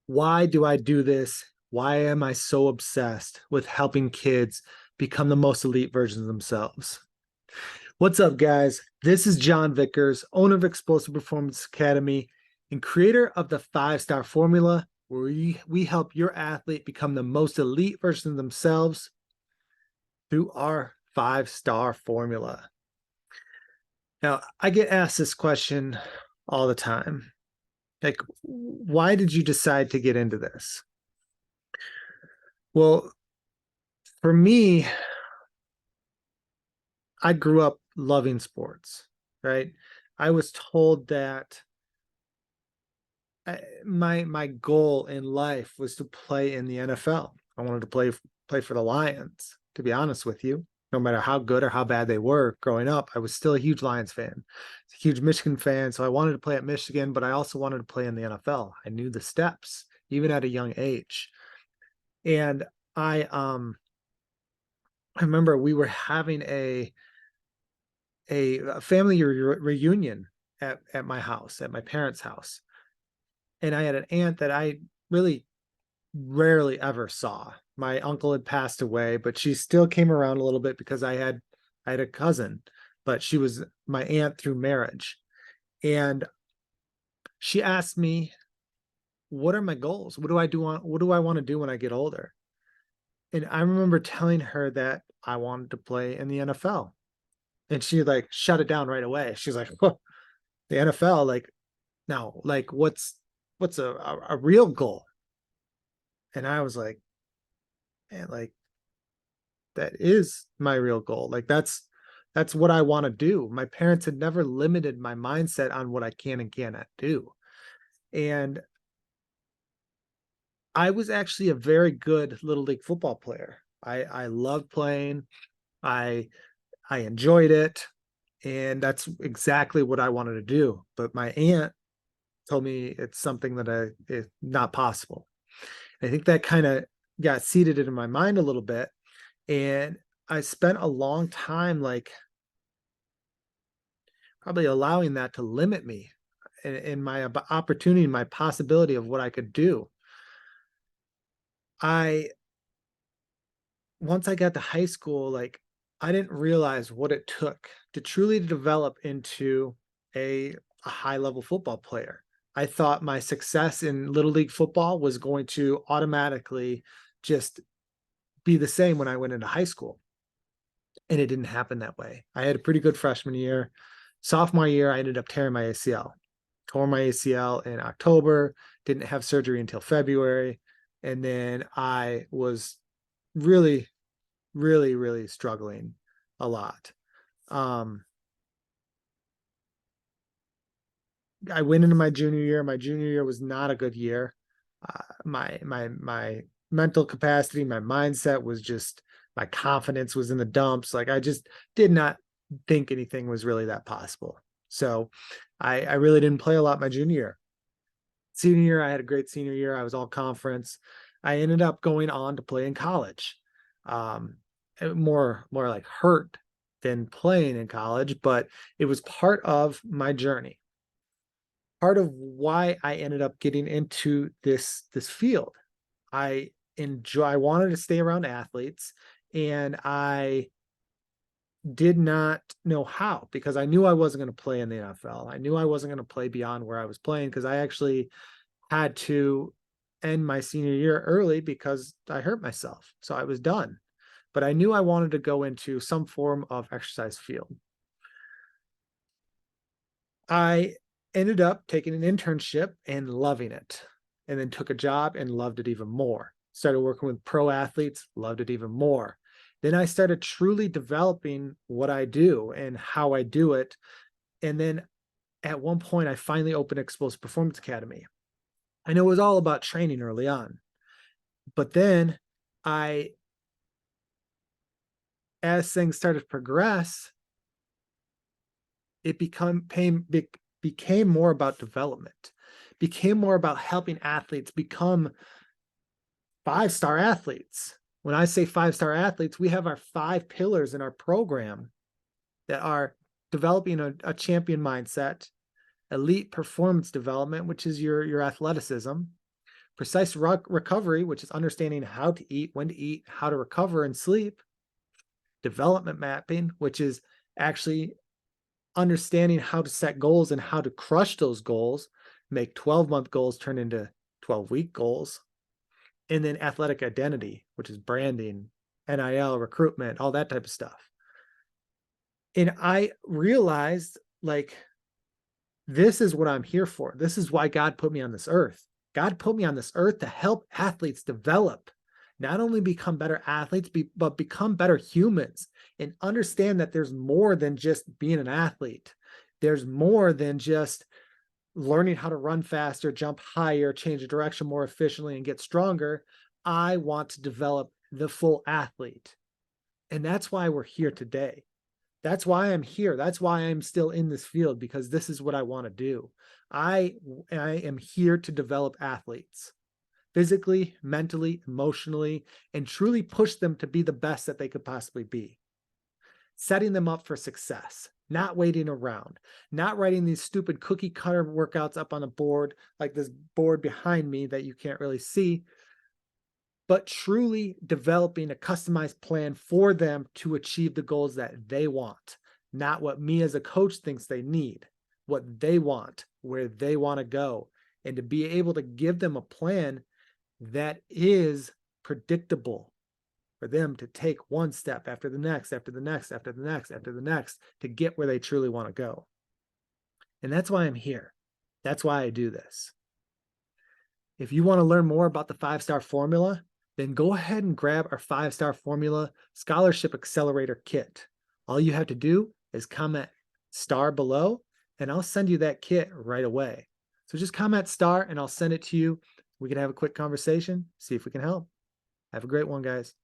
Why do I do this? Why am I so obsessed with helping kids become the most elite versions of themselves? What's up, guys? This is John Vickers, owner of Explosive Performance Academy and creator of the 5-Star Formula, where we help your athlete become the most elite version of themselves through our 5-Star Formula. Now, I get asked this question all the time. Like, why did you decide to get into this? Well, for me, I grew up loving sports, right? I was told that my goal in life was to play in the NFL. I wanted to play for the Lions, to be honest with you. No matter how good or how bad they were growing up, I was still a huge Lions fan. A huge Michigan fan, so I wanted to play at Michigan, but I also wanted to play in the NFL. I knew the steps, even at a young age. And I um I remember we were having a family reunion at my house, at my parents' house. And I had an aunt that I really rarely ever saw. My uncle had passed away, but she still came around a little bit because I had a cousin, but she was my aunt through marriage. And she asked me, what are my goals? What do I want to do when I get older? And I remember telling her that I wanted to play in the NFL. And she like shut it down right away. She's like, huh, the NFL, like, no, like what's a real goal? And I was like, man, like that is my real goal. Like that's what I want to do. My parents had never limited my mindset on what I can and cannot do. And I was actually a very good little league football player. I loved playing. I I enjoyed it. And that's exactly what I wanted to do. But my aunt told me it's something that is not possible. I think that kind of got seated in my mind a little bit. And I spent a long time, like probably allowing that to limit me in my opportunity, my possibility of what I could do. I, once I got to high school, like I didn't realize what it took to truly develop into a high level football player. I thought my success in little league football was going to automatically just be the same when I went into high school. And it didn't happen that way. I had a pretty good freshman year. Sophomore year, I ended up tearing my ACL. Tore my ACL in October, didn't have surgery until February. And then I was really, really, really struggling a lot. Um, I went into my junior year. My junior year was not a good year. My mental capacity, my mindset was just, my confidence was in the dumps. Like I just did not think anything was really that possible. So I really didn't play a lot my junior year. Senior year, I had a great senior year. I was all conference. I ended up going on to play in college. Um, more like hurt than playing in college, but it was part of my journey, part of why I ended up getting into this field. I wanted to stay around athletes, and I did not know how, because I knew I wasn't going to play in the NFL. I knew I wasn't going to play beyond where I was playing, because I actually had to end my senior year early because I hurt myself. So I was done. But I knew I wanted to go into some form of exercise field. I ended up taking an internship and loving it, and then took a job and loved it even more. Started working with pro athletes, loved it even more. Then I started truly developing what I do and how I do it. And then at one point, I finally opened Explosive Performance Academy. I know it was all about training early on, but then I, as things started to progress, it became more about development, became more about helping athletes become 5-star athletes. When I say 5-star athletes, we have our 5 pillars in our program that are developing a champion mindset, elite performance development, which is your athleticism, Precise recovery, which is understanding how to eat, when to eat, how to recover and sleep. Development mapping, which is actually understanding how to set goals and how to crush those goals, make 12-month goals turn into 12-week goals. And then athletic identity, which is branding, NIL, recruitment, all that type of stuff. And I realized, like, this is what I'm here for. This is why God put me on this earth. God put me on this earth to help athletes develop, not only become better athletes, but become better humans and understand that there's more than just being an athlete. There's more than just learning how to run faster, jump higher, change the direction more efficiently, and get stronger. I want to develop the full athlete. And that's why we're here today. That's why I'm here. That's why I'm still in this field, because this is what I want to do. I am here to develop athletes physically, mentally, emotionally, and truly push them to be the best that they could possibly be. Setting them up for success, not waiting around, not writing these stupid cookie cutter workouts up on a board like this board behind me that you can't really see, but truly developing a customized plan for them to achieve the goals that they want, not what me as a coach thinks they need, what they want, where they want to go, and to be able to give them a plan that is predictable for them to take one step after the next, after the next, after the next, after the next, to get where they truly want to go. And that's why I'm here. That's why I do this. If you want to learn more about the 5-Star Formula, then go ahead and grab our 5-Star Formula Scholarship Accelerator Kit. All you have to do is comment star below, and I'll send you that kit right away. So just comment star, and I'll send it to you. We can have a quick conversation, see if we can help. Have a great one, guys.